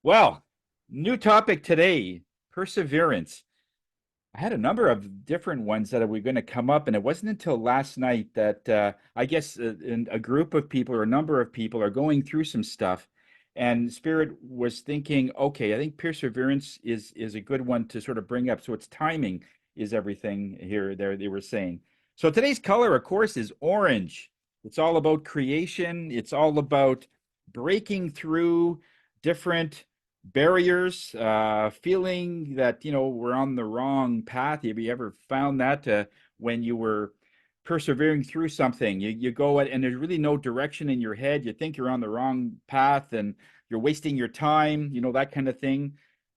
Well, new topic today, perseverance. I had a number of different ones that were going to come up, and it wasn't until last night that I guess a group of people or a number of people are going through some stuff, and Spirit was thinking, okay, I think perseverance is a good one to sort of bring up. So its timing is everything here. There they were saying. So today's color, of course, is orange. It's all about creation. It's all about breaking through different barriers, feeling that, we're on the wrong path. Have you ever found that when you were persevering through something? You go and there's really no direction in your head. You think you're on the wrong path and you're wasting your time, that kind of thing.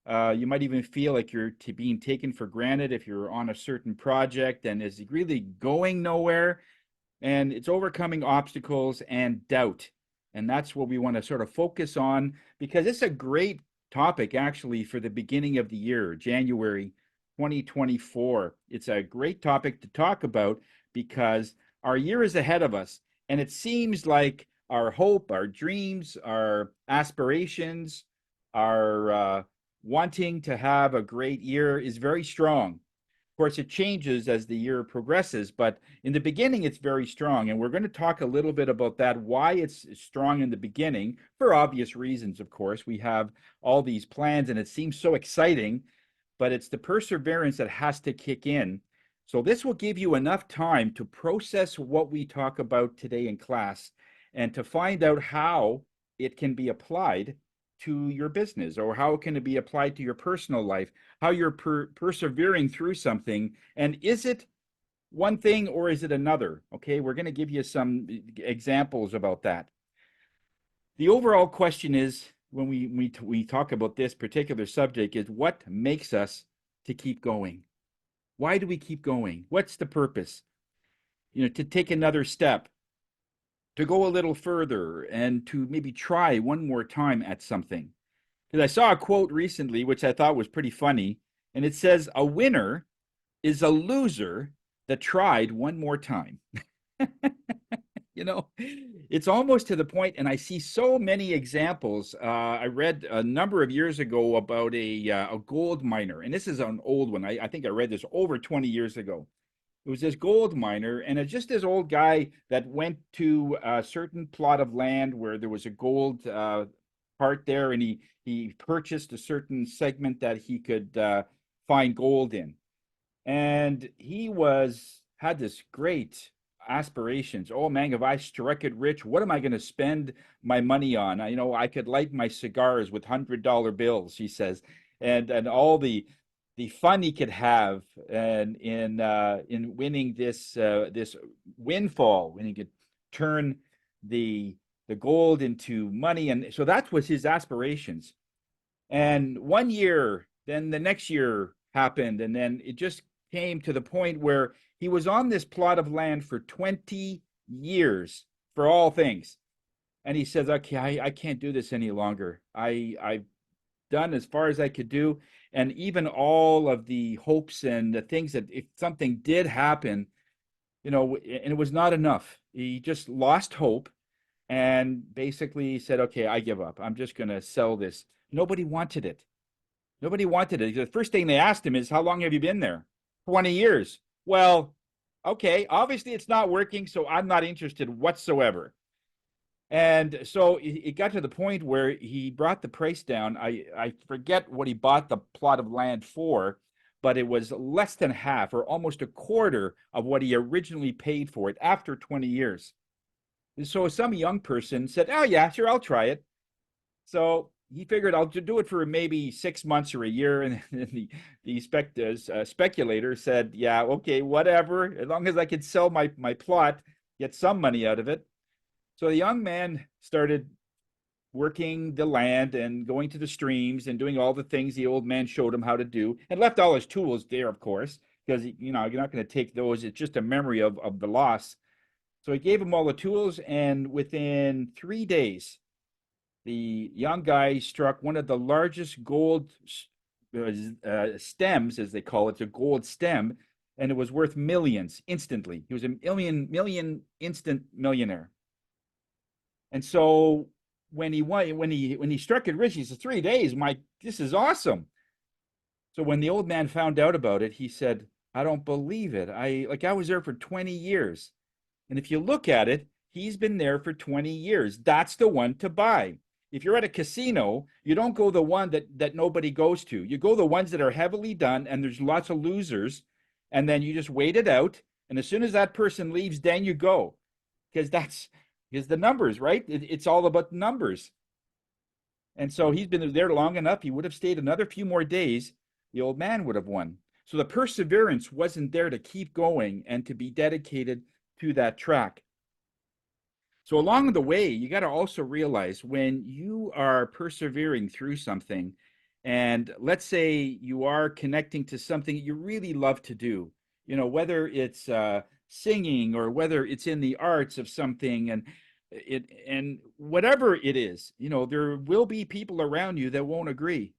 You might even feel like you're being taken for granted if you're on a certain project and is really going nowhere, and it's overcoming obstacles and doubt. And that's what we want to sort of focus on because it's a great topic actually for the beginning of the year, January 2024. It's a great topic to talk about because our year is ahead of us. And it seems like our hope, our dreams, our aspirations, our wanting to have a great year is very strong. Of course, it changes as the year progresses, but in the beginning, it's very strong. And we're going to talk a little bit about that, why it's strong in the beginning, for obvious reasons, of course. We have all these plans and it seems so exciting, but it's the perseverance that has to kick in. So, this will give you enough time to process what we talk about today in class and to find out how it can be applied to your business, or how can it be applied to your personal life, how you're persevering through something, and is it one thing or is it another? Okay, we're going to give you some examples about that. The overall question is, when we talk about this particular subject, is what makes us to keep going? Why do we keep going? What's the purpose? To take another step, to go a little further, and to maybe try one more time at something. Because I saw a quote recently, which I thought was pretty funny, and it says, "A winner is a loser that tried one more time." you know, it's almost to the point, and I see so many examples. I read a number of years ago about a gold miner, and this is an old one. I think I read this over 20 years ago. It was this gold miner, and it's just this old guy that went to a certain plot of land where there was a gold part there, and he purchased a certain segment that he could find gold in, and he was had this great aspirations. Oh man, if I struck it rich, what am I going to spend my money on? I could light my cigars with $100 bills, he says, and all the fun he could have and in winning this windfall, when he could turn the the gold into money, and so that was his aspirations. And one year, then the next year happened, and then it just came to the point where he was on this plot of land for 20 years for all things. And he says, okay, I can't do this any longer. I've done as far as I could do. And even all of the hopes and the things that if something did happen, and it was not enough. He just lost hope and basically said, okay, I give up. I'm just going to sell this. Nobody wanted it. Nobody wanted it. The first thing they asked him is, how long have you been there? 20 years. Well, okay, obviously it's not working, so I'm not interested whatsoever. And so it got to the point where he brought the price down. I forget what he bought the plot of land for, but it was less than half or almost a quarter of what he originally paid for it after 20 years. So some young person said, oh, yeah, sure, I'll try it. So he figured I'll do it for maybe 6 months or a year. And the speculator said, yeah, okay, whatever, as long as I could sell my plot, get some money out of it. So the young man started working the land and going to the streams and doing all the things the old man showed him how to do, and left all his tools there, of course, because you're not going to take those. It's just a memory of the loss. So he gave him all the tools, and within 3 days, the young guy struck one of the largest gold stems, as they call it, a gold stem, and it was worth millions instantly. He was a million instant millionaire. And so when he struck it rich, he said, 3 days, Mike, this is awesome. So when the old man found out about it, he said, I don't believe it. I was there for 20 years. And if you look at it, he's been there for 20 years. That's the one to buy. If you're at a casino, you don't go the one that nobody goes to. You go the ones that are heavily done and there's lots of losers, and then you just wait it out. And as soon as that person leaves, then you go. Because that's because the numbers, right? It's all about the numbers. And so he's been there long enough. He would have stayed another few more days. The old man would have won. So the perseverance wasn't there to keep going and to be dedicated to that track. So along the way, you got to also realize when you are persevering through something, and let's say you are connecting to something you really love to do, whether it's singing or whether it's in the arts of something, and whatever it is, there will be people around you that won't agree.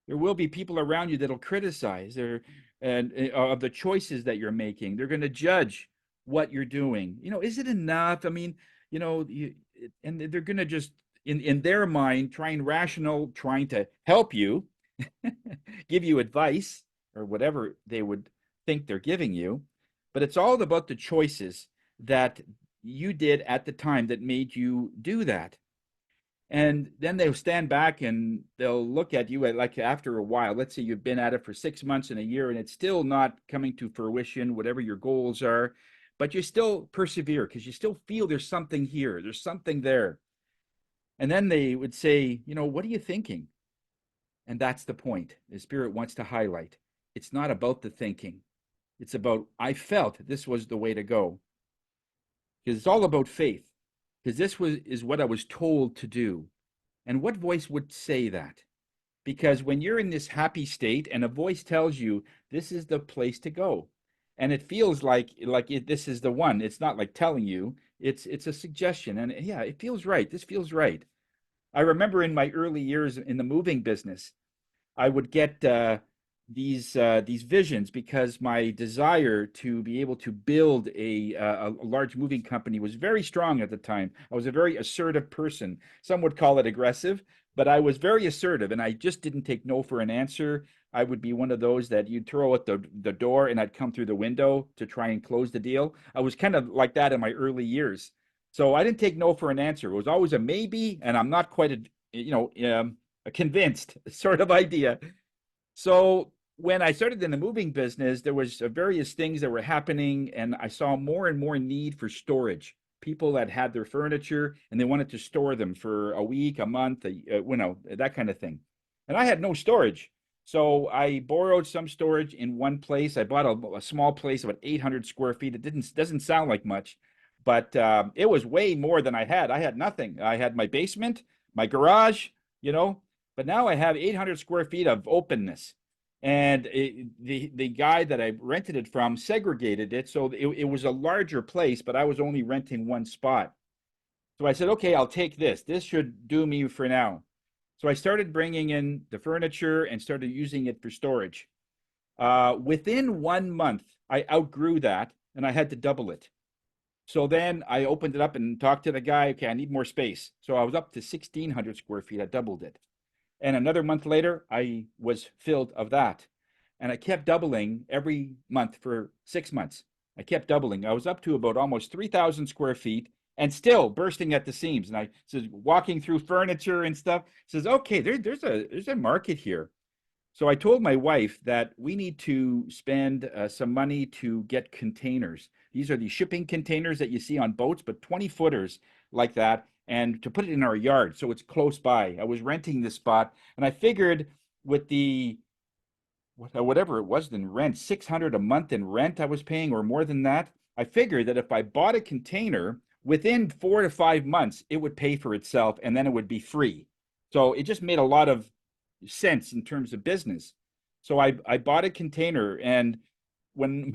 There will be people around you that'll criticize and of the choices that you're making. They're going to judge what you're doing. Is it enough? I mean, and they're going to just in their mind trying to help you, give you advice or whatever they would think they're giving you. But it's all about the choices that you did at the time that made you do that. And then they'll stand back and they'll look at you like after a while. Let's say you've been at it for 6 months and a year and it's still not coming to fruition, whatever your goals are, but you still persevere because you still feel there's something here, there's something there. And then they would say, what are you thinking? And that's the point. The Spirit wants to highlight. It's not about the thinking, it's about, I felt this was the way to go. Because it's all about faith. Because is what I was told to do. And what voice would say that? Because when you're in this happy state and a voice tells you this is the place to go, and it feels this is the one. It's not like telling you. It's a suggestion, and yeah, it feels right. This feels right. I remember in my early years in the moving business, I would get these visions because my desire to be able to build a large moving company was very strong at the time. I was a very assertive person. Some would call it aggressive, but I was very assertive, and I just didn't take no for an answer. I would be one of those that you'd throw at the door, and I'd come through the window to try and close the deal. I was kind of like that in my early years. So I didn't take no for an answer. It was always a maybe, and I'm not quite a convinced sort of idea. So when I started in the moving business, there was various things that were happening, and I saw more and more need for storage. People that had their furniture and they wanted to store them for a week, a month, that kind of thing. And I had no storage, so I borrowed some storage in one place. I bought a small place, about 800 square feet. It doesn't sound like much, but it was way more than I had. I had nothing. I had my basement, my garage, you know, but now I have 800 square feet of openness. And the guy that I rented it from segregated it, so it was a larger place, but I was only renting one spot. So I said, okay, I'll take this. This should do me for now. So I started bringing in the furniture and started using it for storage. Within 1 month, I outgrew that and I had to double it. So then I opened it up and talked to the guy. Okay, I need more space. So I was up to 1,600 square feet. I doubled it. And another month later, I was filled of that. And I kept doubling every month for 6 months. I kept doubling. I was up to about almost 3,000 square feet and still bursting at the seams. And I says, walking through furniture and stuff, says, okay, there's a market here. So I told my wife that we need to spend some money to get containers. These are the shipping containers that you see on boats, but 20 footers like that, and to put it in our yard so it's close by. I was renting this spot, and I figured with the whatever it was in rent, 600 a month in rent I was paying, or more than that. I figured that if I bought a container within 4 to 5 months, it would pay for itself, and then it would be free. So it just made a lot of sense in terms of business. So I bought a container, and when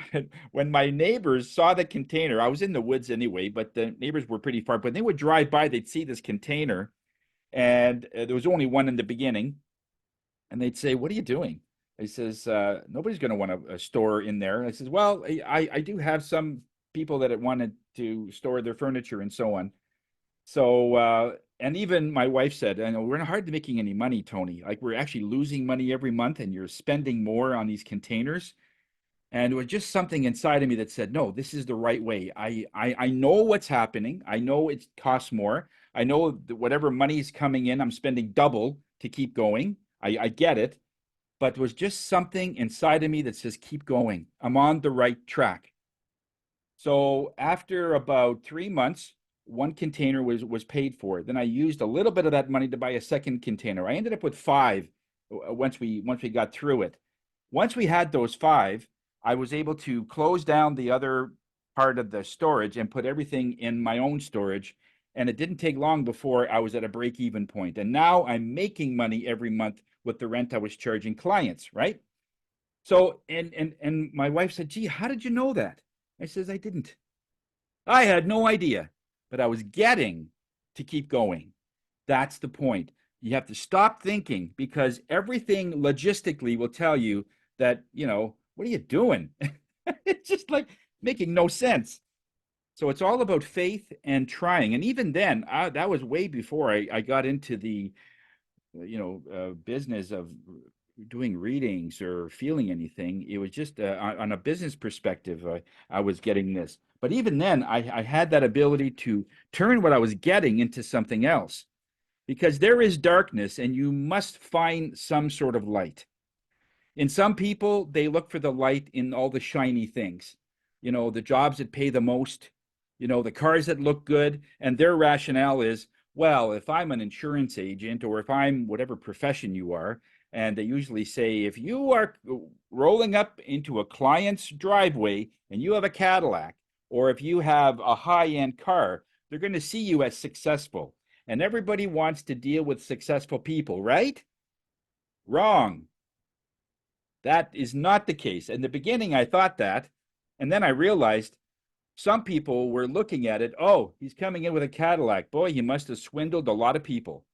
when my neighbors saw the container, I was in the woods anyway, but the neighbors were pretty far. But they would drive by, they'd see this container, and there was only one in the beginning, and they'd say, "What are you doing?" He says, "Nobody's going to want to store in there." And I says, "Well, I do have some people that wanted to store their furniture and so on." So And even my wife said, I know we're not hardly making any money, Tony. Like we're actually losing money every month and you're spending more on these containers. And it was just something inside of me that said, no, this is the right way. I know what's happening. I know it costs more. I know that whatever money is coming in, I'm spending double to keep going. I get it. But it was just something inside of me that says, keep going. I'm on the right track. So after about 3 months, one container was paid for. Then I used a little bit of that money to buy a second container. I ended up with five once we got through it. Once we had those five, I was able to close down the other part of the storage and put everything in my own storage. And it didn't take long before I was at a break even point. And now I'm making money every month with the rent I was charging clients, right? So and my wife said, "Gee, how did you know that?" I says, "I didn't. I had no idea, but I was getting to keep going." That's the point. You have to stop thinking because everything logistically will tell you that, what are you doing? It's just like making no sense. So it's all about faith and trying. And even then, that was way before I got into the business of doing readings or feeling anything. It was just on a business perspective, I was getting this. But even then, I had that ability to turn what I was getting into something else because there is darkness and you must find some sort of light. In some people, they look for the light in all the shiny things, the jobs that pay the most, the cars that look good. And their rationale is, well, if I'm an insurance agent or if I'm whatever profession you are, and they usually say, if you are rolling up into a client's driveway and you have a Cadillac, or if you have a high end car, they're going to see you as successful. And everybody wants to deal with successful people, right? Wrong. That is not the case. In the beginning, I thought that. And then I realized some people were looking at it. Oh, he's coming in with a Cadillac. Boy, he must have swindled a lot of people.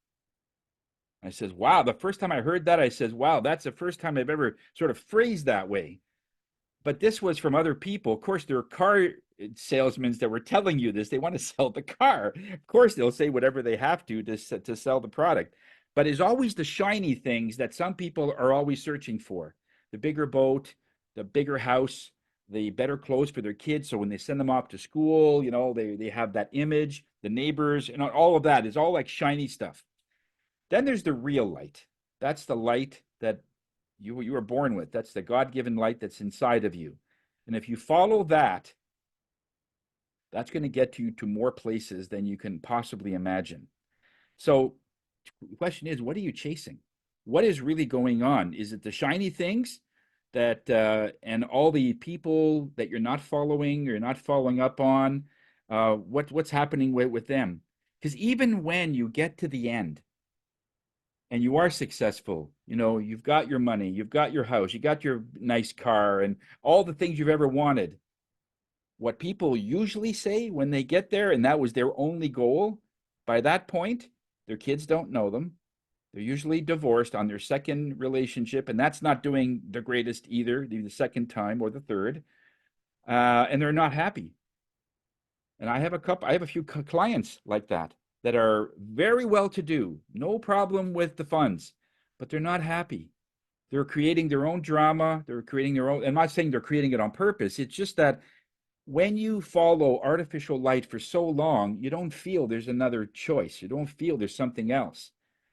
I says, wow. The first time I heard that, I says, wow, that's the first time I've ever sort of phrased that way. But this was from other people. Of course, there are car salesmen that were telling you this. They want to sell the car. Of course, they'll say whatever they have to sell the product. But it's always the shiny things that some people are always searching for. The bigger boat, the bigger house, the better clothes for their kids. So when they send them off to school, they have that image, the neighbors, and all of that is all like shiny stuff. Then there's the real light. That's the light that you were born with. That's the God-given light that's inside of you. And if you follow that, that's going to get you to more places than you can possibly imagine. So the question is, what are you chasing? What is really going on? Is it the shiny things that and all the people that you're not following, you're not following up on? What's happening with them? Because even when you get to the end, and you are successful, you've got your money, you've got your house, you got your nice car, and all the things you've ever wanted. What people usually say when they get there, and that was their only goal, by that point, their kids don't know them. They're usually divorced on their second relationship, and that's not doing the greatest either, the second time or the third. And they're not happy. And I have a few clients like that are very well to do, no problem with the funds, but they're not happy. They're creating their own drama. They're creating their own. I'm not saying they're creating it on purpose. It's just that when you follow artificial light for so long, you don't feel there's another choice. You don't feel there's something else.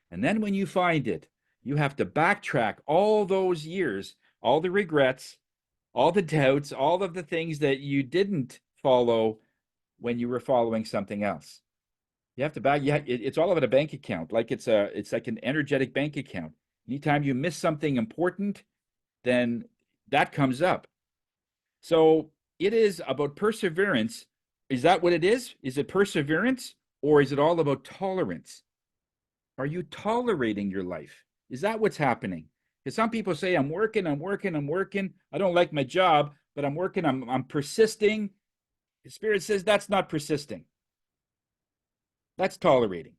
And then when you find it, you have to backtrack all those years, all the regrets, all the doubts, all of the things that you didn't follow when you were following something else. You have to back. Yeah, it's all about a bank account. Like it's like an energetic bank account. Anytime you miss something important, then that comes up. So it is about perseverance. Is that what it is? Is it perseverance or is it all about tolerance? Are you tolerating your life? Is that what's happening? Because some people say, I'm working, I'm working, I'm working. I don't like my job, but I'm working, I'm persisting. The Spirit says that's not persisting. That's tolerating.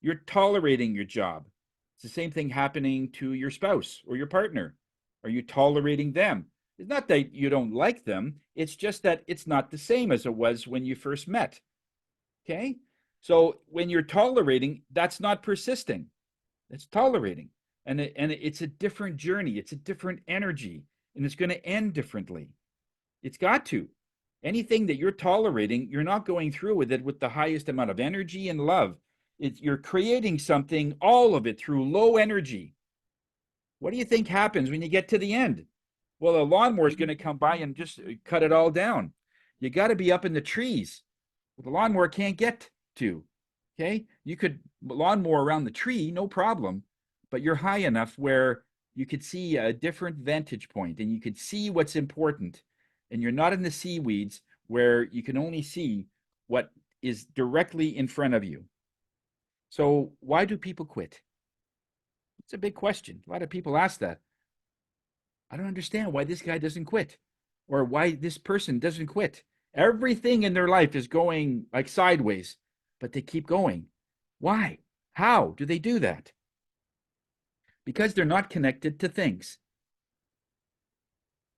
You're tolerating your job. It's the same thing happening to your spouse or your partner. Are you tolerating them? It's not that you don't like them. It's just that it's not the same as it was when you first met. Okay? So when you're tolerating, that's not persisting. It's tolerating. And it's a different journey. It's a different energy, and it's going to end differently. It's got to. Anything that you're tolerating, you're not going through with it with the highest amount of energy and love. You're creating something, all of it through low energy. What do you think happens when you get to the end? Well, a lawnmower is going to come by and just cut it all down. You got to be up in the trees. The lawnmower can't get to. Okay. You could lawnmower around the tree, no problem, but you're high enough where you could see a different vantage point and you could see what's important. And you're not in the seaweeds where you can only see what is directly in front of you. So, why do people quit? It's a big question. A lot of people ask that. I don't understand why this guy doesn't quit or why this person doesn't quit. Everything in their life is going like sideways, but they keep going. Why? How do they do that? Because they're not connected to things.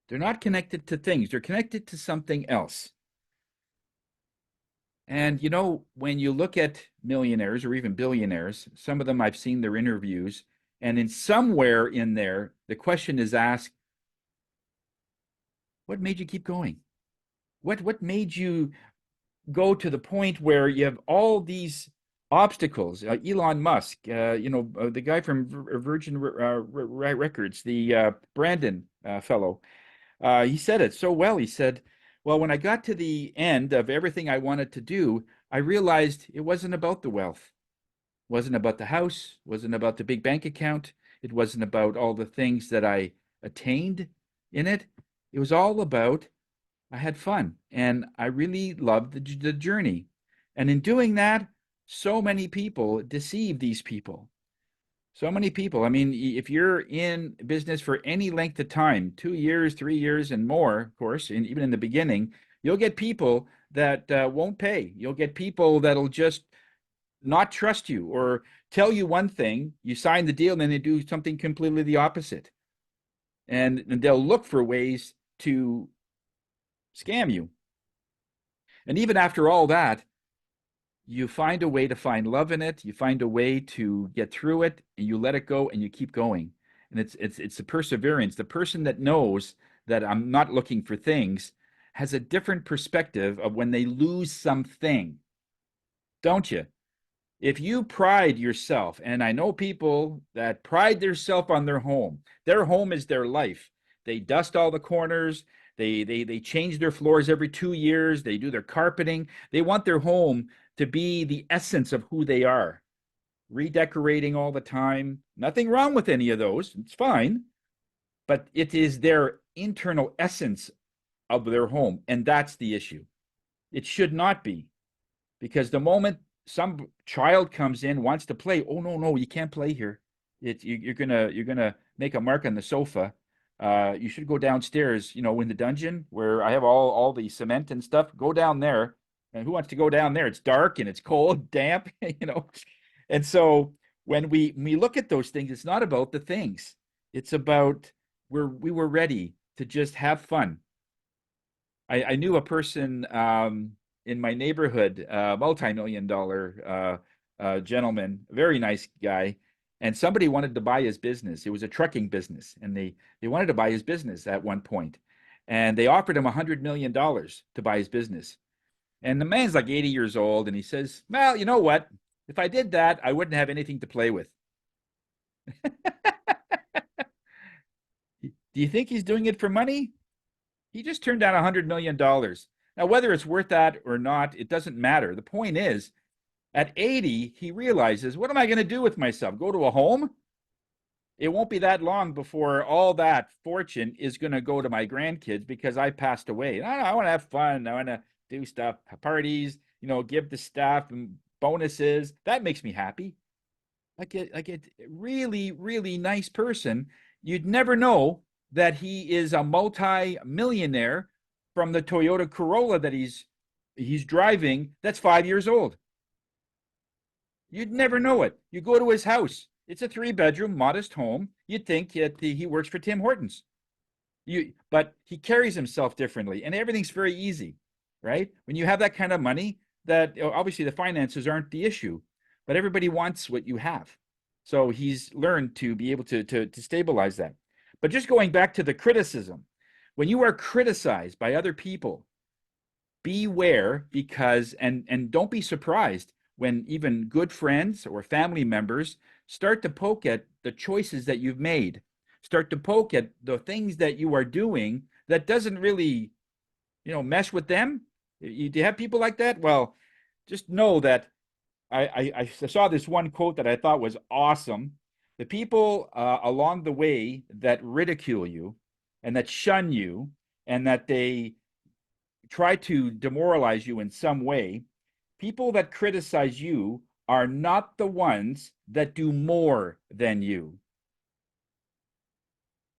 They're not connected to things. They're connected to something else. And when you look at millionaires or even billionaires, some of them I've seen their interviews, and in somewhere in there, the question is asked, what made you keep going? What made you go to the point where you have all these obstacles? Elon Musk, the guy from Virgin Records, the Brandon fellow, he said it so well. He said, well, when I got to the end of everything I wanted to do, I realized it wasn't about the wealth, it wasn't about the house, it wasn't about the big bank account, it wasn't about all the things that I attained in it. It was all about I had fun and I really loved the journey. And in doing that, so many people deceive these people. So many people. I mean, if you're in business for any length of time, 2 years, 3 years, and more, of course, and even in the beginning, you'll get people that won't pay. You'll get people that'll just not trust you or tell you one thing, you sign the deal, and then they do something completely the opposite. And they'll look for ways to scam you. And even after all that, you find a way to find love in it. You find a way to get through it, and you let it go, and you keep going. And it's the perseverance. The person that knows that I'm not looking for things has a different perspective of when they lose something, don't you? If you pride yourself, and I know people that pride themselves on their home is their life. They dust all the corners. They change their floors every 2 years. They do their carpeting. They want their home to be the essence of who they are. Redecorating all the time. Nothing wrong with any of those. It's fine. But it is their internal essence of their home. And that's the issue. It should not be. Because the moment some child comes in, wants to play, oh no, you can't play here. You're gonna make a mark on the sofa. You should go downstairs, in the dungeon where I have all the cement and stuff. Go down there. And who wants to go down there? It's dark and it's cold, damp, And so when we look at those things, it's not about the things. It's about we were ready to just have fun. I knew a person in my neighborhood, multi-million dollar gentleman, very nice guy, and somebody wanted to buy his business. It was a trucking business, and they wanted to buy his business at one point, and they offered him $100 million to buy his business. And the man's like 80 years old, and he says, "Well, you know what? If I did that, I wouldn't have anything to play with." Do you think he's doing it for money? He just turned down $100 million. Now, whether it's worth that or not, it doesn't matter. The point is, at 80, he realizes, what am I going to do with myself? Go to a home? It won't be that long before all that fortune is going to go to my grandkids because I passed away. I want to have fun. I want to do stuff, parties, give the staff bonuses. That makes me happy. Like a really, really nice person. You'd never know that he is a multi-millionaire from the Toyota Corolla that he's driving that's 5 years old. You'd never know it. You go to his house. It's a 3-bedroom, modest home. You'd think that he works for Tim Hortons. But he carries himself differently, and everything's very easy, right? When you have that kind of money, that obviously the finances aren't the issue, but everybody wants what you have. So he's learned to be able to stabilize that. But just going back to the criticism, when you are criticized by other people, beware, because and don't be surprised when even good friends or family members start to poke at the choices that you've made, start to poke at the things that you are doing that doesn't really, mesh with them. Do you have people like that? Well, just know that I saw this one quote that I thought was awesome. The people along the way that ridicule you and that shun you and that they try to demoralize you in some way, people that criticize you are not the ones that do more than you.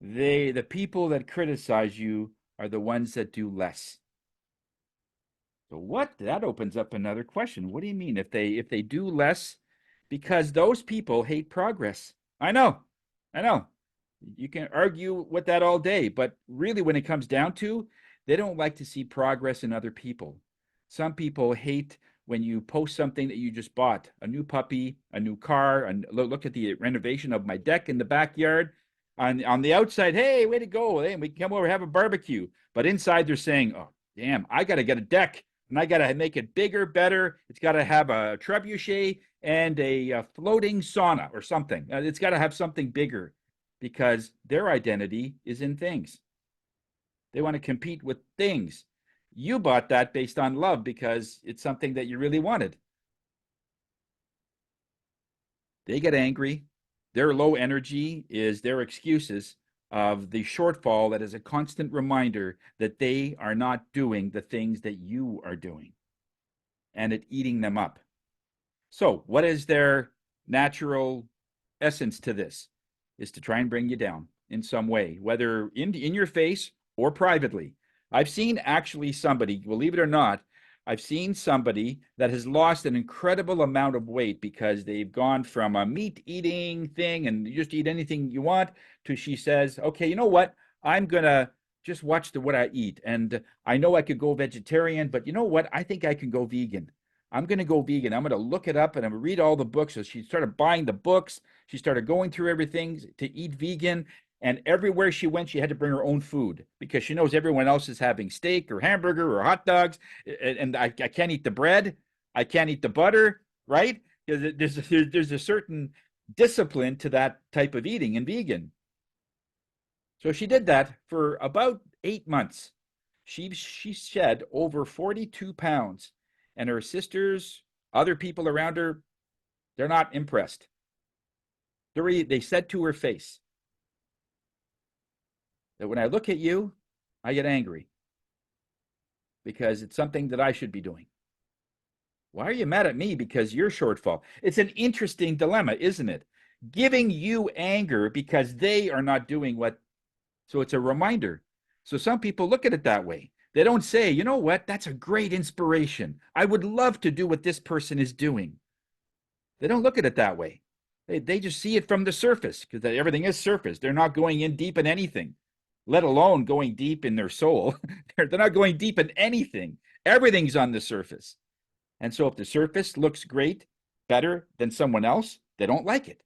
The people that criticize you are the ones that do less. So what that opens up another question. What do you mean if they do less? Because those people hate progress. I know. I know. You can argue with that all day, but really when it comes down to, they don't like to see progress in other people. Some people hate when you post something that you just bought, a new puppy, a new car, and look at the renovation of my deck in the backyard. On the outside, hey, way to go. Hey, we can come over, have a barbecue. But inside they're saying, oh, damn, I got to get a deck and I got to make it bigger, better. It's got to have a trebuchet and a floating sauna or something. It's got to have something bigger because their identity is in things. They want to compete with things. You bought that based on love because it's something that you really wanted. They get angry. Their low energy is their excuses of the shortfall that is a constant reminder that they are not doing the things that you are doing and it eating them up. So, what is their natural essence to this? Is to try and bring you down in some way, whether in your face or privately. I've seen actually somebody, believe it or not, I've seen somebody that has lost an incredible amount of weight because they've gone from a meat eating thing and you just eat anything you want to she says, okay, you know what? I'm going to just watch what I eat. And I know I could go vegetarian, but you know what? I think I can go vegan. I'm going to go vegan. I'm going to look it up and I'm going to read all the books. So she started buying the books. She started going through everything to eat vegan. And everywhere she went, she had to bring her own food because she knows everyone else is having steak or hamburger or hot dogs. And I can't eat the bread. I can't eat the butter, right? There's a certain discipline to that type of eating in vegan. So she did that for about 8 months. She shed over 42 pounds, and her sisters, other people around her, they're not impressed. They said to her face that when I look at you, I get angry because it's something that I should be doing. Why are you mad at me because you're shortfall? It's an interesting dilemma, isn't it? Giving you anger because they are not doing what. So it's a reminder. So some people look at it that way. They don't say, you know what, that's a great inspiration. I would love to do what this person is doing. They don't look at it that way. They just see it from the surface because everything is surface. They're not going in deep in anything, let alone going deep in their soul. They're not going deep in anything. Everything's on the surface. And so if the surface looks great, better than someone else, they don't like it.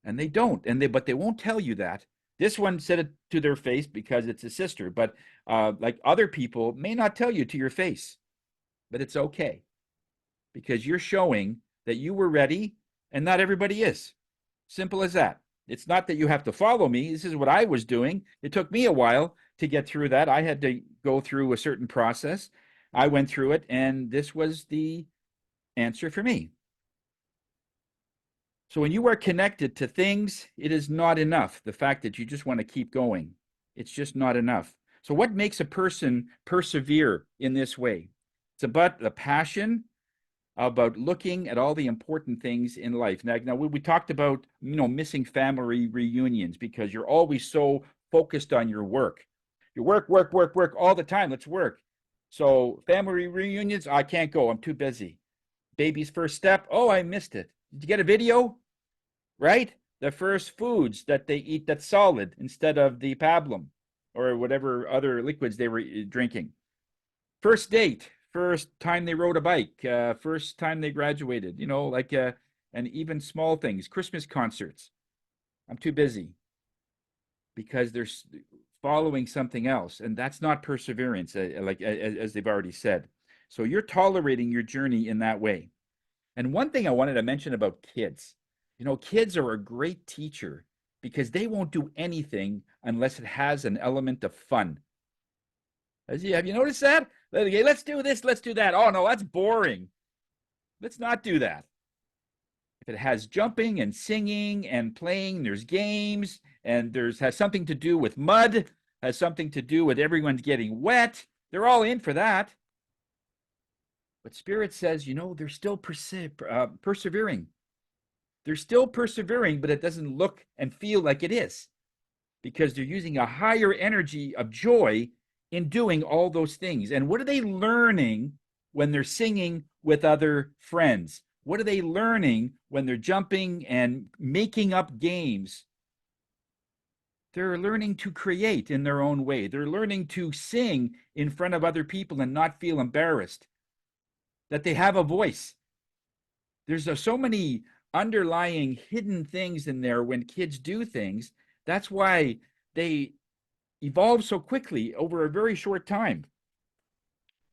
And they don't. But they won't tell you that. This one said it to their face because it's a sister, but like other people may not tell you to your face, but it's okay because you're showing that you were ready and not everybody is. Simple as that. It's not that you have to follow me. This is what I was doing. It took me a while to get through that. I had to go through a certain process. I went through it, and this was the answer for me. So when you are connected to things, it is not enough. The fact that you just want to keep going, it's just not enough. So what makes a person persevere in this way? It's about the passion, about looking at all the important things in life. Now we talked about, missing family reunions because you're always so focused on your work. You work all the time. Let's work. So family reunions, I can't go. I'm too busy. Baby's first step. Oh, I missed it. Did you get a video? Right? The first foods that they eat that's solid instead of the pablum or whatever other liquids they were drinking. First date, first time they rode a bike, first time they graduated, and even small things, Christmas concerts. I'm too busy because they're following something else, and that's not perseverance, like as they've already said. So you're tolerating your journey in that way. And one thing I wanted to mention about kids, kids are a great teacher because they won't do anything unless it has an element of fun. Have you noticed that? Okay, let's do this, let's do that. Oh no, that's boring. Let's not do that. If it has jumping and singing and playing, there's games, and there's has something to do with mud, has something to do with everyone's getting wet. They're all in for that. But Spirit says, they're still persevering. They're still persevering, but it doesn't look and feel like it is because they're using a higher energy of joy in doing all those things. And what are they learning when they're singing with other friends? What are they learning when they're jumping and making up games? They're learning to create in their own way. They're learning to sing in front of other people and not feel embarrassed, that they have a voice. There's so many underlying hidden things in there when kids do things. That's why they evolve so quickly over a very short time.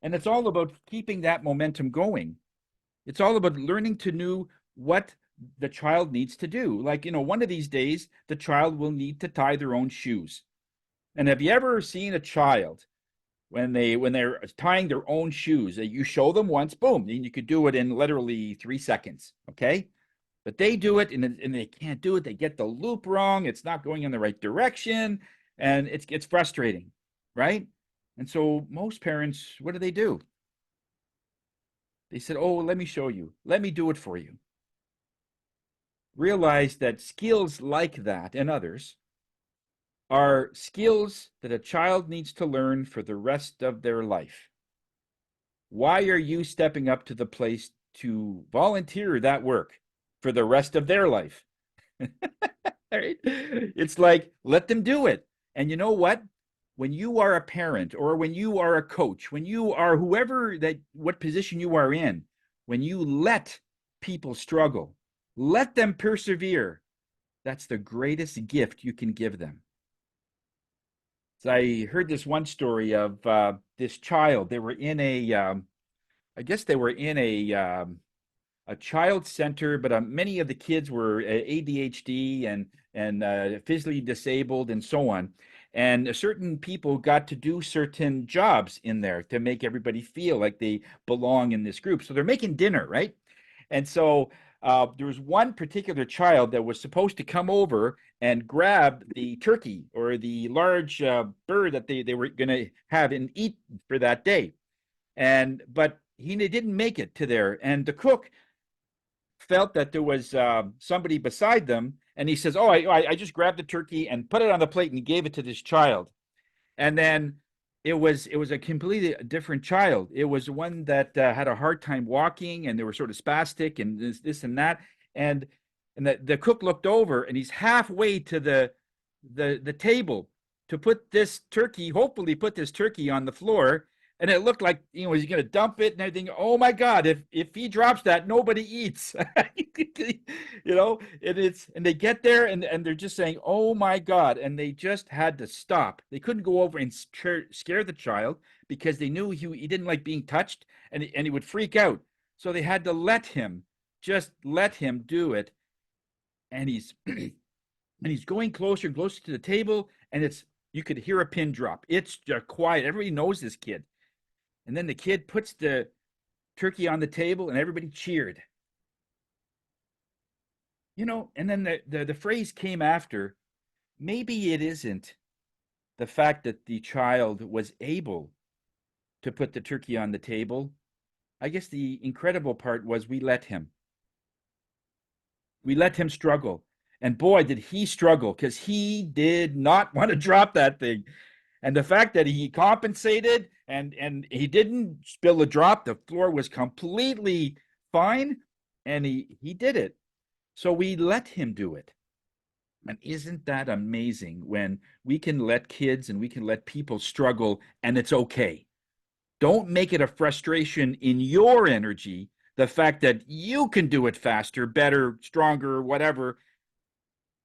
And it's all about keeping that momentum going. It's all about learning to know what the child needs to do. Like, one of these days, the child will need to tie their own shoes. And have you ever seen a child when they're tying their own shoes? You show them once, boom, and you could do it in literally 3 seconds. Okay. But they do it and they can't do it. They get the loop wrong. It's not going in the right direction. And it's frustrating, right? And so most parents, what do? They said, oh, let me show you. Let me do it for you. Realize that skills like that and others are skills that a child needs to learn for the rest of their life. Why are you stepping up to the place to volunteer that work for the rest of their life? Right? It's like, let them do it. And you know what? When you are a parent or when you are a coach, when you are what position you are in, when you let people struggle, let them persevere, that's the greatest gift you can give them. So I heard this one story of this child. They were in I guess they were in a child center, but many of the kids were ADHD and physically disabled and so on. And certain people got to do certain jobs in there to make everybody feel like they belong in this group. So they're making dinner, right? And so there was one particular child that was supposed to come over and grab the turkey or the large bird that they were going to have and eat for that day. But he didn't make it to there. And the cook felt that there was somebody beside them, and he says, "Oh, I just grabbed the turkey and put it on the plate and gave it to this child." And then it was a completely different child. It was one that had a hard time walking, and they were sort of spastic and this and that. And the cook looked over, and he's halfway to the table to put this turkey, hopefully put this turkey on the floor, and it looked like he's going to dump it and everything. Oh my God! If he drops that, nobody eats. And they get there and they're just saying, "Oh my God!" And they just had to stop. They couldn't go over and scare the child because they knew he didn't like being touched and he would freak out. So they had to just let him do it. And he's and he's going closer and closer to the table, and you could hear a pin drop. It's just quiet. Everybody knows this kid. And then the kid puts the turkey on the table and everybody cheered. And then the phrase came after, maybe it isn't the fact that the child was able to put the turkey on the table. I guess the incredible part was we let him. We let him struggle. And boy, did he struggle because he did not want to drop that thing. And the fact that he compensated and he didn't spill a drop, the floor was completely fine, and he did it. So we let him do it. And isn't that amazing when we can let kids and we can let people struggle and it's okay? Don't make it a frustration in your energy, the fact that you can do it faster, better, stronger, whatever.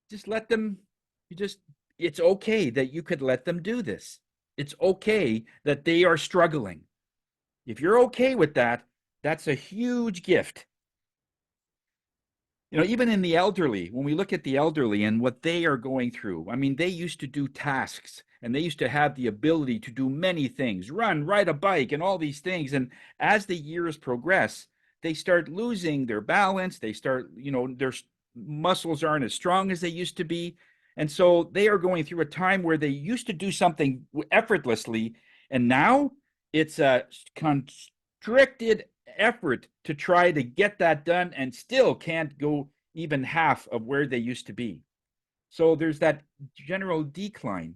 Just let them, you just, it's okay that you could let them do this. It's okay that they are struggling. If you're okay with that, that's a huge gift. Even in the elderly, when we look at the elderly and what they are going through, I mean, they used to do tasks and they used to have the ability to do many things, run, ride a bike, and all these things. And as the years progress, they start losing their balance. They start, their muscles aren't as strong as they used to be. And so they are going through a time where they used to do something effortlessly. And now it's a constricted effort to try to get that done and still can't go even half of where they used to be. So there's that general decline,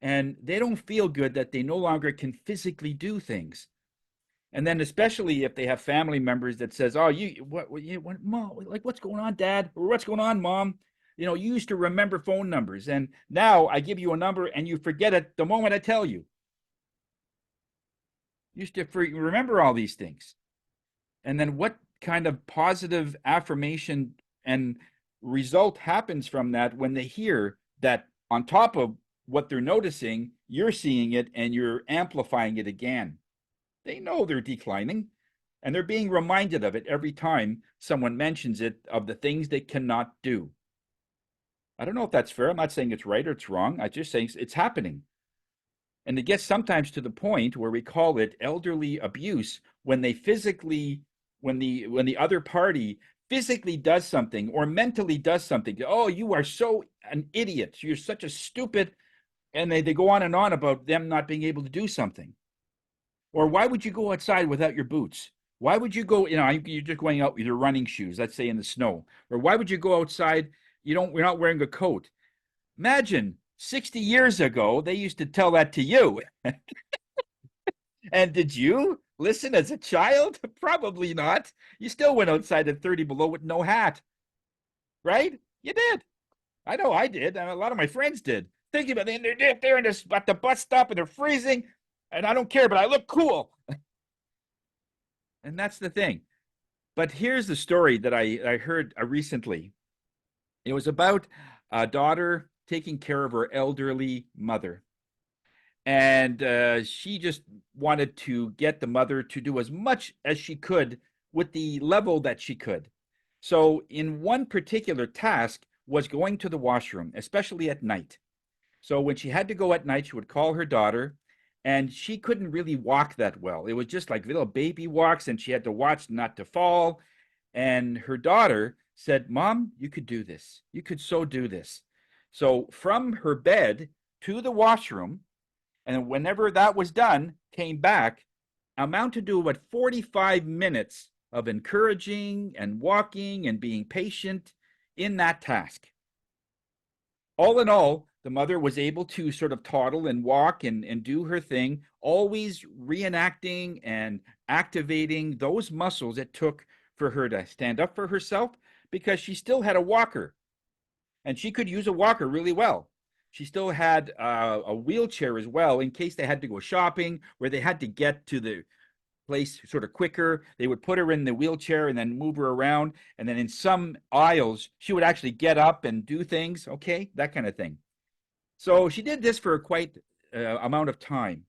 and they don't feel good that they no longer can physically do things. And then especially if they have family members that says, "Oh, what, mom, like what's going on, dad, or what's going on, mom? You used to remember phone numbers, and now I give you a number and you forget it the moment I tell you. You used to remember all these things." And then what kind of positive affirmation and result happens from that when they hear that on top of what they're noticing, you're seeing it and you're amplifying it again? They know they're declining and they're being reminded of it every time someone mentions it, of the things they cannot do. I don't know if that's fair. I'm not saying it's right or it's wrong. I'm just saying it's happening. And it gets sometimes to the point where we call it elderly abuse when they physically, when the other party physically does something or mentally does something. Oh, you are so an idiot. You're such a stupid. And they go on and on about them not being able to do something. Or why would you go outside without your boots? Why would you go, you're just going out with your running shoes, let's say in the snow. Or why would you go outside? You're not wearing a coat. Imagine 60 years ago, they used to tell that to you. And did you listen as a child? Probably not. You still went outside at 30 below with no hat, right? You did. I know I did. And a lot of my friends did. Thinking about it, they're in this, at the bus stop and they're freezing, and I don't care, but I look cool. And that's the thing. But here's the story that I heard recently. It was about a daughter taking care of her elderly mother. And she just wanted to get the mother to do as much as she could with the level that she could. So, in one particular task was going to the washroom, especially at night. So, when she had to go at night, she would call her daughter, and she couldn't really walk that well. It was just like little baby walks, and she had to watch not to fall. And her daughter said, "Mom, you could do this. You could so do this." So, from her bed to the washroom, and whenever that was done, came back, amounted to about 45 minutes of encouraging and walking and being patient in that task. All in all, the mother was able to sort of toddle and walk and do her thing, always reenacting and activating those muscles it took for her to stand up for herself, because she still had a walker and she could use a walker really well. She still had a wheelchair as well in case they had to go shopping, where they had to get to the place sort of quicker. They would put her in the wheelchair and then move her around. And then in some aisles, she would actually get up and do things, okay, that kind of thing. So she did this for quite amount of time.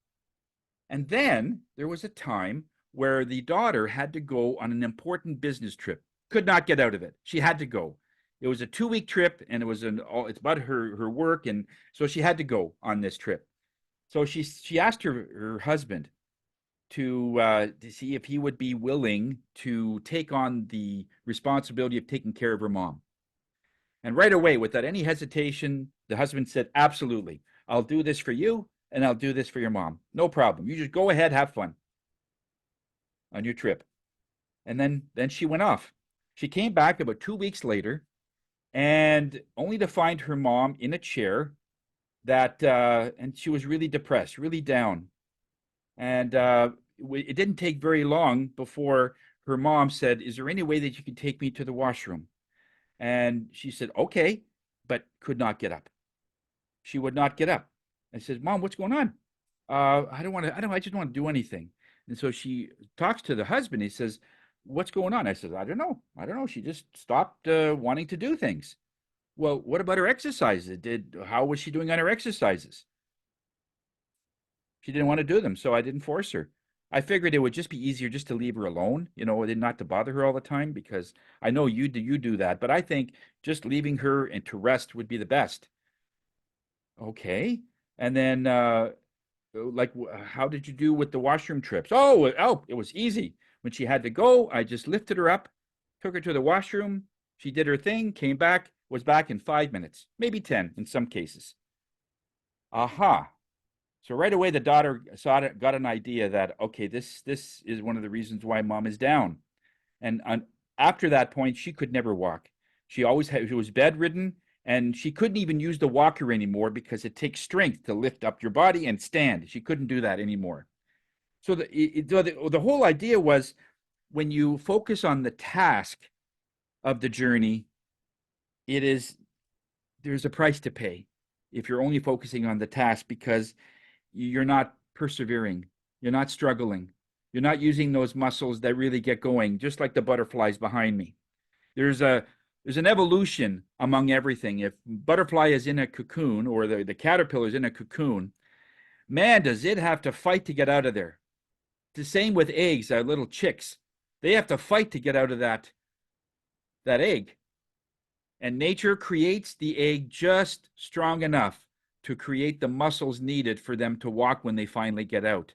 And then there was a time where the daughter had to go on an important business trip, could not get out of it. She had to go. It was a 2 week trip, and it's about her work, and so she had to go on this trip. So she asked her husband to see if he would be willing to take on the responsibility of taking care of her mom. And right away, without any hesitation, the husband said, "Absolutely. I'll do this for you, and I'll do this for your mom. No problem. You just go ahead, have fun on your trip." And then she went off. She came back about 2 weeks later, and only to find her mom in a chair, and she was really depressed, really down. And it didn't take very long before her mom said, "Is there any way that you can take me to the washroom?" And she said, "Okay," but could not get up. She would not get up. I said, "Mom, what's going on?" I don't want to. I just don't want to do anything." And so she talks to the husband. He says, "What's going on?" I said, "I don't know. I don't know. She just stopped wanting to do things." Well, what about her exercises? How was she doing on her exercises? She didn't want to do them, so I didn't force her. I figured it would just be easier just to leave her alone, and not to bother her all the time because I know you do that, but I think just leaving her and to rest would be the best. Okay. And then how did you do with the washroom trips? Oh, it was easy. When she had to go, I just lifted her up, took her to the washroom. She did her thing, came back, was back in 5 minutes, maybe 10 in some cases. Aha. So right away, the daughter got an idea that, okay, this is one of the reasons why mom is down. And after that point, she could never walk. She was bedridden, and she couldn't even use the walker anymore because it takes strength to lift up your body and stand. She couldn't do that anymore. So the whole idea was when you focus on the task of the journey, it is there's a price to pay if you're only focusing on the task because you're not persevering, you're not struggling, you're not using those muscles that really get going, just like the butterflies behind me. There's a there's an evolution among everything. If butterfly is in a cocoon or the caterpillar is in a cocoon, man, does it have to fight to get out of there. The same with eggs, little chicks. They have to fight to get out of that egg. And nature creates the egg just strong enough to create the muscles needed for them to walk when they finally get out.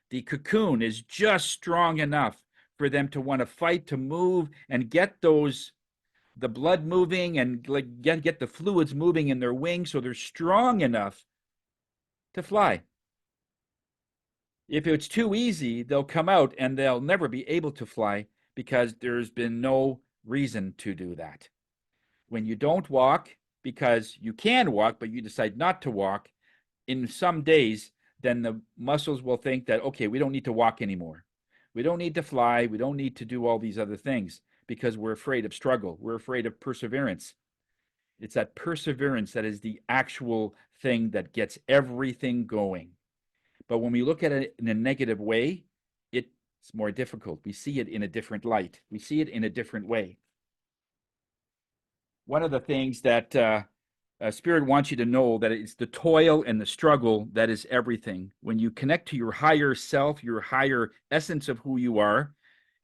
The cocoon is just strong enough for them to want to fight to move and get the blood moving and like get the fluids moving in their wings so they're strong enough to fly. If it's too easy, they'll come out and they'll never be able to fly because there's been no reason to do that. When you don't walk because you can walk, but you decide not to walk in some days, then the muscles will think that, okay, we don't need to walk anymore. We don't need to fly. We don't need to do all these other things because we're afraid of struggle. We're afraid of perseverance. It's that perseverance that is the actual thing that gets everything going. But when we look at it in a negative way, it's more difficult. We see it in a different light. We see it in a different way. One of the things that Spirit wants you to know that it's the toil and the struggle that is everything. When you connect to your higher self, your higher essence of who you are,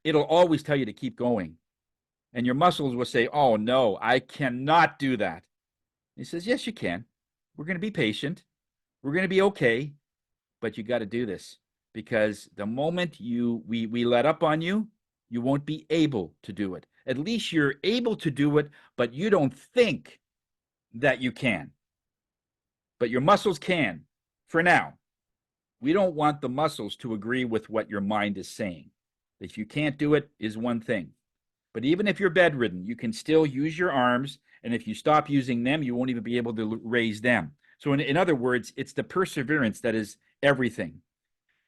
it'll always tell you to keep going. And your muscles will say, "Oh, no, I cannot do that." He says, "Yes, you can. We're going to be patient. We're going to be okay, but you got to do this because the moment we let up on you, you won't be able to do it. At least you're able to do it, but you don't think that you can. But your muscles can for now. We don't want the muscles to agree with what your mind is saying. If you can't do it is one thing. But even if you're bedridden, you can still use your arms. And if you stop using them, you won't even be able to raise them. So in other words, it's the perseverance that is everything.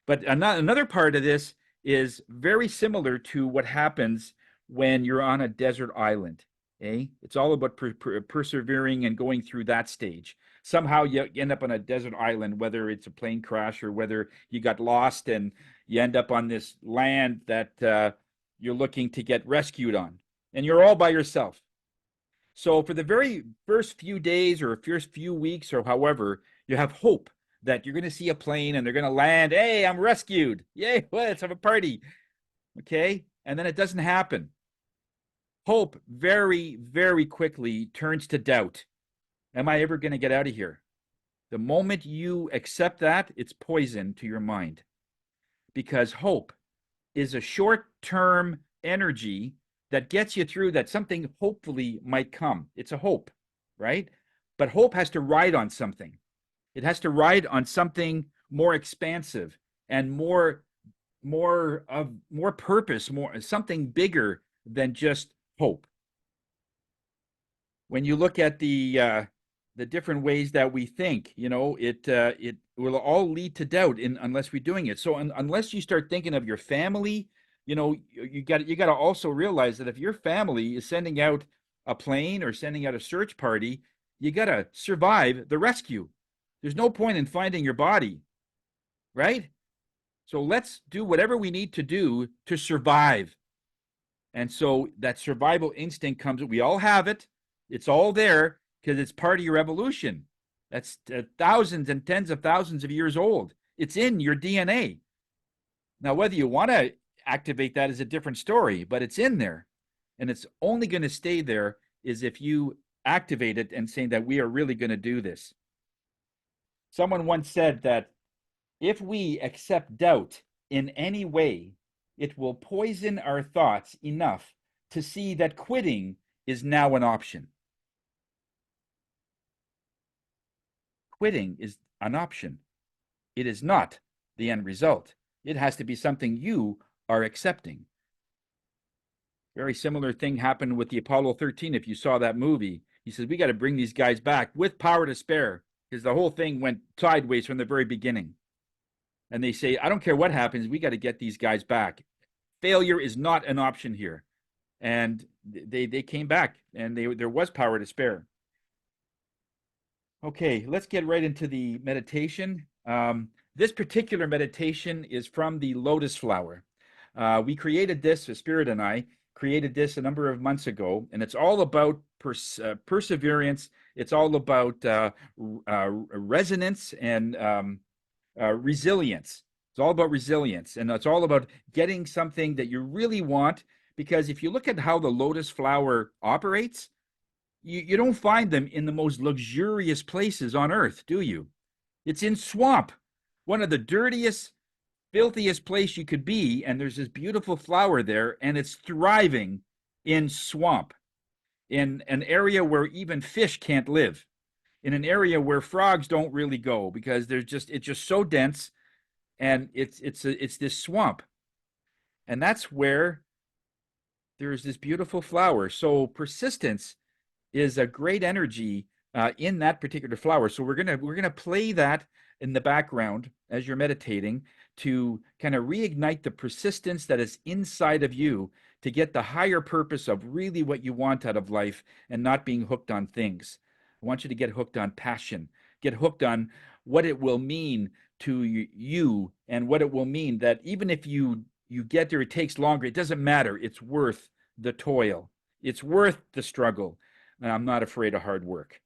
But another part of this is very similar to what happens when you're on a desert island. It's all about persevering and going through that stage. Somehow you end up on a desert island, whether it's a plane crash or whether you got lost and you end up on this land that you're looking to get rescued on, and you're all by yourself. So for the very first few days or first few weeks or however, you have hope that you're going to see a plane and they're going to land. Hey, I'm rescued. Yay, let's have a party. Okay. And then it doesn't happen. Hope very, very quickly turns to doubt. Am I ever going to get out of here? The moment you accept that, it's poison to your mind because hope is a short term energy that gets you through that something hopefully might come. It's a hope, right? But hope has to ride on something. It has to ride on something more expansive and more purpose, more something bigger than just hope. When you look at the different ways that we think, it will all lead to doubt unless we're doing it. So unless you start thinking of your family, you got to also realize that if your family is sending out a plane or sending out a search party, you got to survive the rescue. There's no point in finding your body, right? So let's do whatever we need to do to survive. And so that survival instinct comes, we all have it. It's all there because it's part of your evolution. That's thousands and tens of thousands of years old. It's in your DNA. Now, whether you want to activate that is a different story, but it's in there. And it's only going to stay there is if you activate it and saying that we are really going to do this. Someone once said that if we accept doubt in any way, it will poison our thoughts enough to see that quitting is now an option. Quitting is an option. It is not the end result. It has to be something you are accepting. Very similar thing happened with the Apollo 13. If you saw that movie, he says, we got to bring these guys back with power to spare because the whole thing went sideways from the very beginning. And they say, I don't care what happens, we got to get these guys back. Failure is not an option here. And they came back, and there was power to spare. Okay, let's get right into the meditation. This particular meditation is from the lotus flower. We created this, Spirit and I created this a number of months ago, and it's all about perseverance. It's all about resonance and resilience. It's all about resilience, and it's all about getting something that you really want. Because if you look at how the lotus flower operates, you don't find them in the most luxurious places on earth, do you? It's in swamp, one of the dirtiest, filthiest place you could be, and there's this beautiful flower there, and it's thriving in swamp, in an area where even fish can't live, in an area where frogs don't really go because it's just so dense, and it's this swamp, and that's where there's this beautiful flower. So persistence is a great energy in that particular flower. So we're gonna play that in the background as you're meditating to kind of reignite the persistence that is inside of you to get the higher purpose of really what you want out of life and not being hooked on things. I want you to get hooked on passion, get hooked on what it will mean to you and what it will mean that even if you get there, it takes longer. It doesn't matter. It's worth the toil. It's worth the struggle. And I'm not afraid of hard work.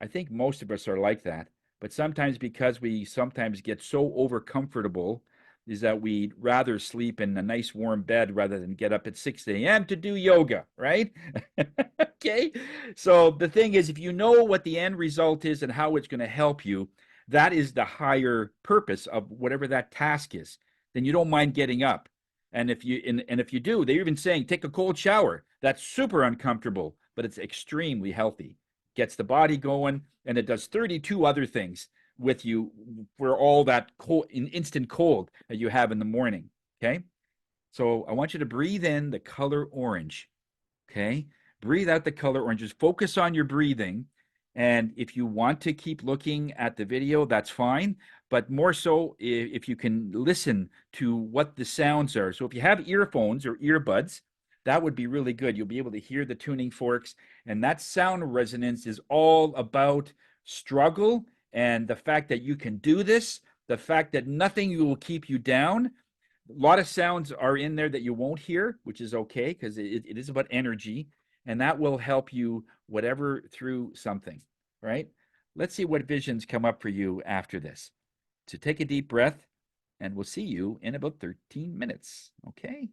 I think most of us are like that. But sometimes because we sometimes get so over comfortable is that we'd rather sleep in a nice warm bed rather than get up at 6 a.m. to do yoga, right? Okay. So the thing is, if you know what the end result is and how it's going to help you, that is the higher purpose of whatever that task is. Then you don't mind getting up. And if you do, they're even saying take a cold shower. That's super uncomfortable, but it's extremely healthy. Gets the body going, and it does 32 other things with you for all that cold, instant cold that you have in the morning. Okay. So I want you to breathe in the color orange. Okay. Breathe out the color orange. Just focus on your breathing. And if you want to keep looking at the video, that's fine. But more so if you can listen to what the sounds are. So if you have earphones or earbuds, that would be really good. You'll be able to hear the tuning forks. And that sound resonance is all about struggle and the fact that you can do this, the fact that nothing will keep you down. A lot of sounds are in there that you won't hear, which is okay because it is about energy. And that will help you whatever through something, right? Let's see what visions come up for you after this. So take a deep breath, and we'll see you in about 13 minutes, okay?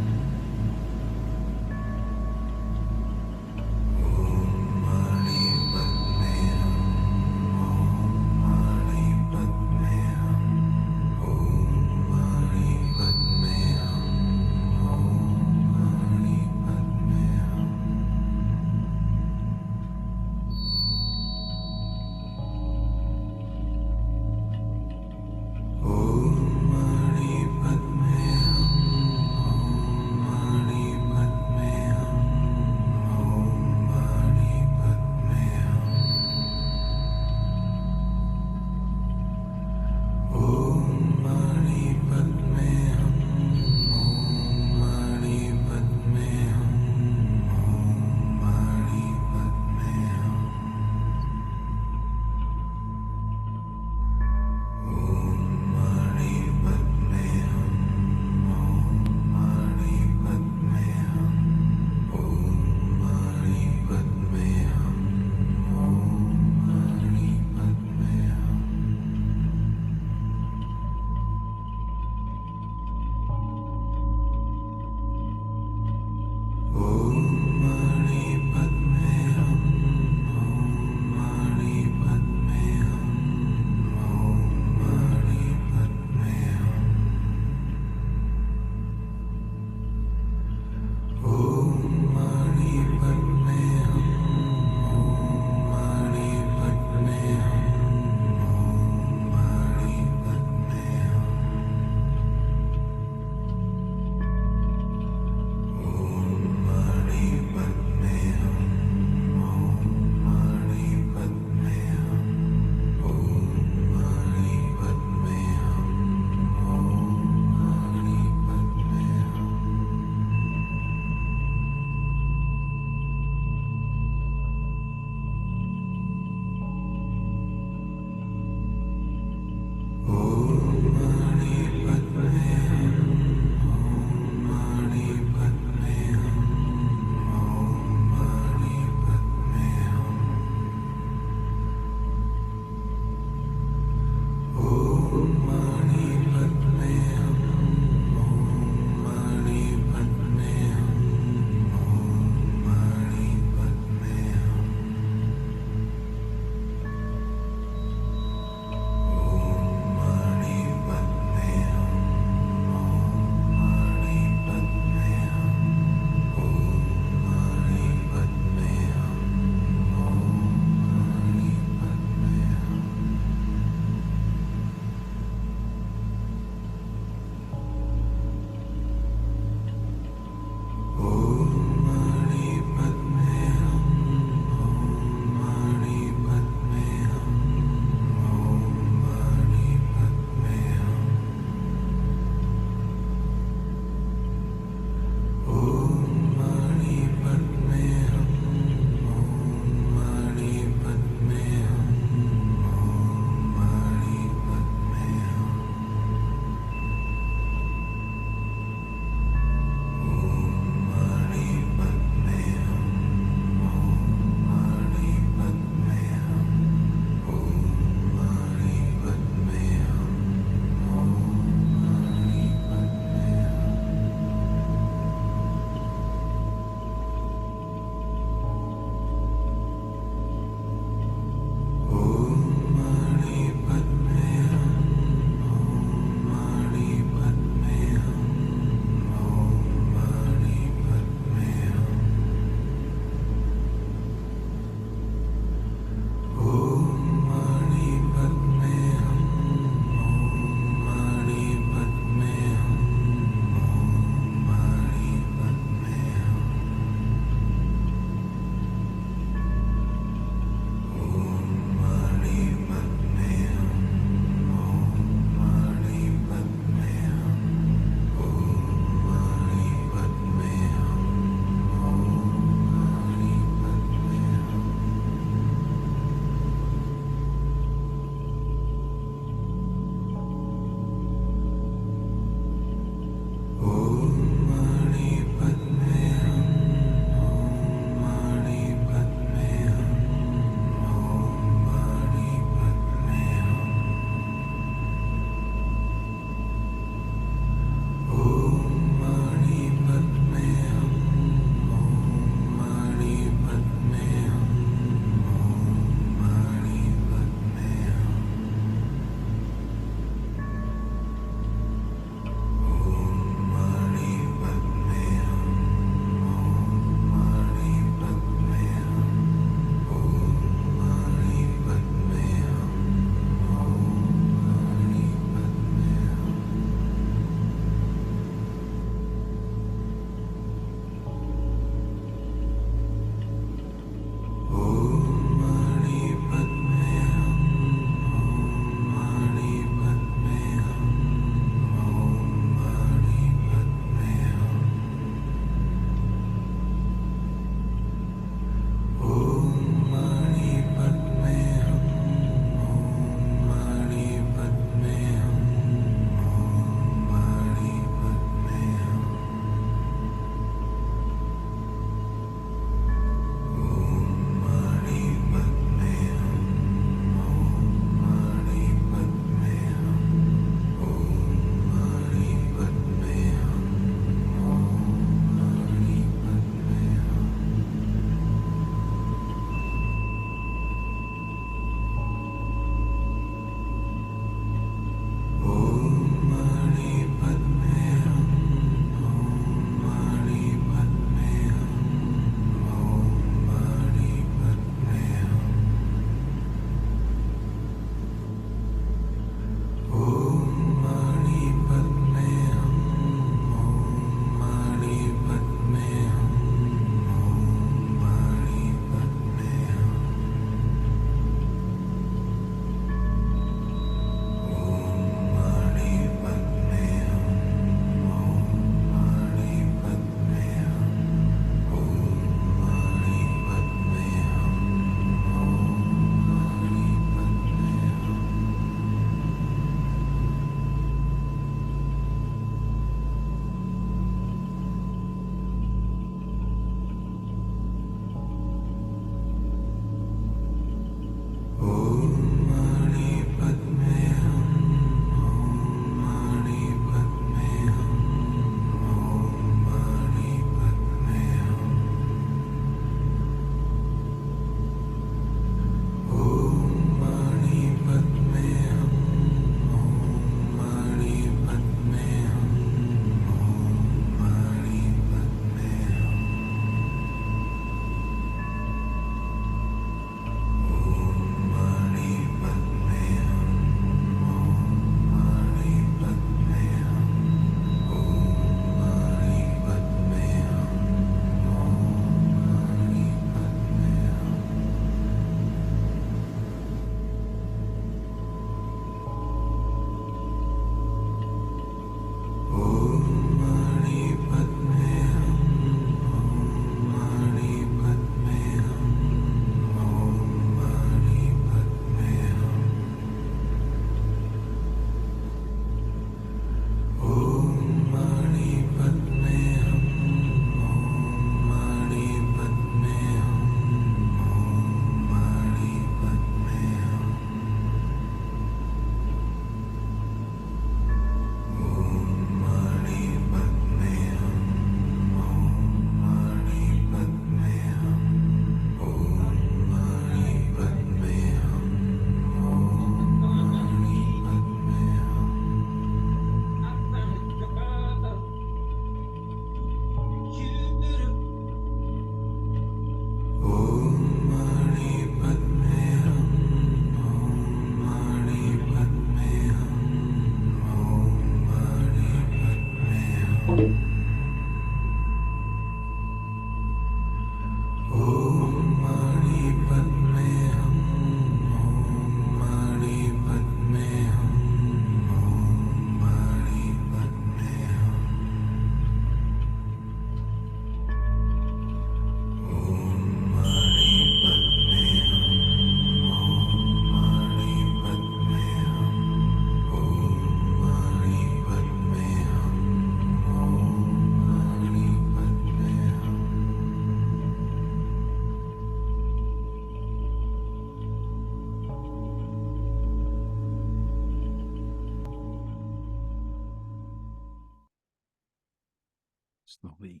Slowly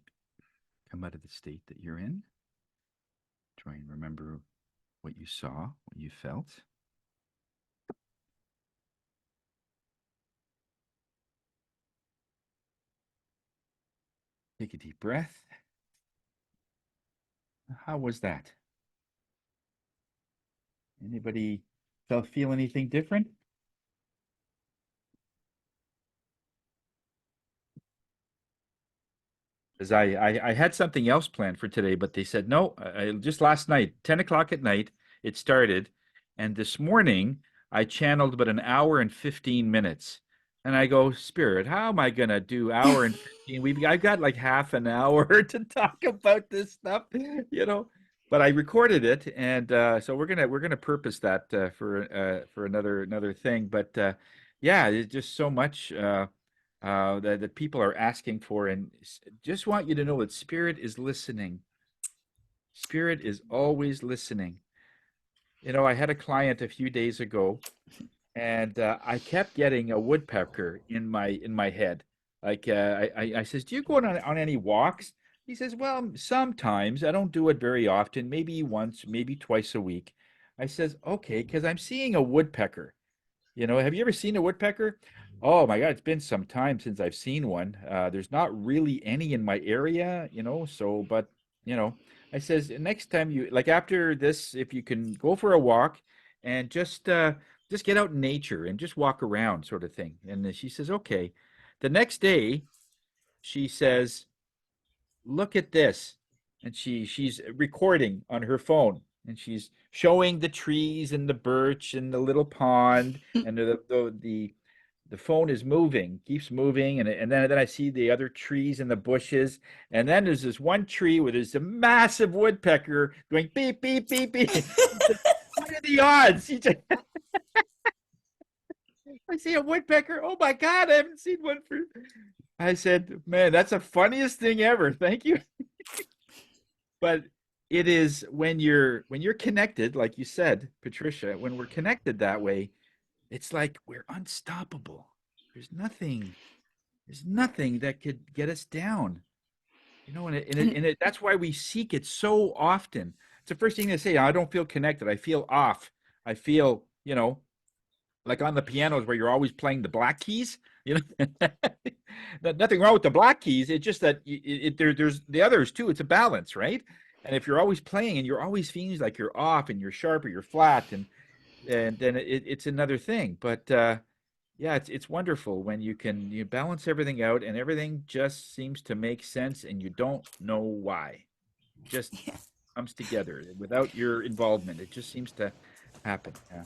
come out of the state that you're in. Try and remember what you saw, what you felt. Take a deep breath. How was that? Anybody feel anything different? Because I had something else planned for today, but they said no. Just last night, 10 o'clock at night, it started. And this morning, I channeled about an hour and 15 minutes. And I go, Spirit, how am I going to do hour and 15? I've got like half an hour to talk about this stuff, you know. But I recorded it, and so we're gonna purpose that for another thing. But yeah, it's just so much. That people are asking for. And just want you to know that Spirit is listening. Spirit is always listening. You know, I had a client a few days ago, and I kept getting a woodpecker in my head. Like I says, do you go on any walks? He says, well, sometimes. I don't do it very often. Maybe once, maybe twice a week. I says, okay, because I'm seeing a woodpecker. You know, have you ever seen a woodpecker? Oh my God, it's been some time since I've seen one. There's not really any in my area, you know, so, but, you know, I says, next time you, like after this, if you can go for a walk and just get out in nature and just walk around sort of thing. And then she says, okay. The next day, she says, look at this. And she's recording on her phone, and she's showing the trees and the birch and the little pond, and the phone is moving, keeps moving, and then I see the other trees and the bushes, and then there's this one tree where there's a massive woodpecker going beep beep beep beep. She said, what are the odds? I see a woodpecker. Oh my God, I haven't seen one for. I said, man, that's the funniest thing ever. Thank you. But it is when you're connected, like you said, Patricia, when we're connected that way, it's like we're unstoppable. There's nothing, there's nothing that could get us down. You know, And that's why we seek it so often. It's the first thing they say, I don't feel connected. I feel off. I feel, you know, like on the pianos where you're always playing the black keys. You know, nothing wrong with the black keys. It's just that there's the others too. It's a balance, right? And if you're always playing and you're always feeling like you're off and you're sharp or you're flat, and then it's another thing. But yeah, it's wonderful when you balance everything out and everything just seems to make sense and you don't know why. Just yeah, comes together without your involvement. It just seems to happen. Yeah.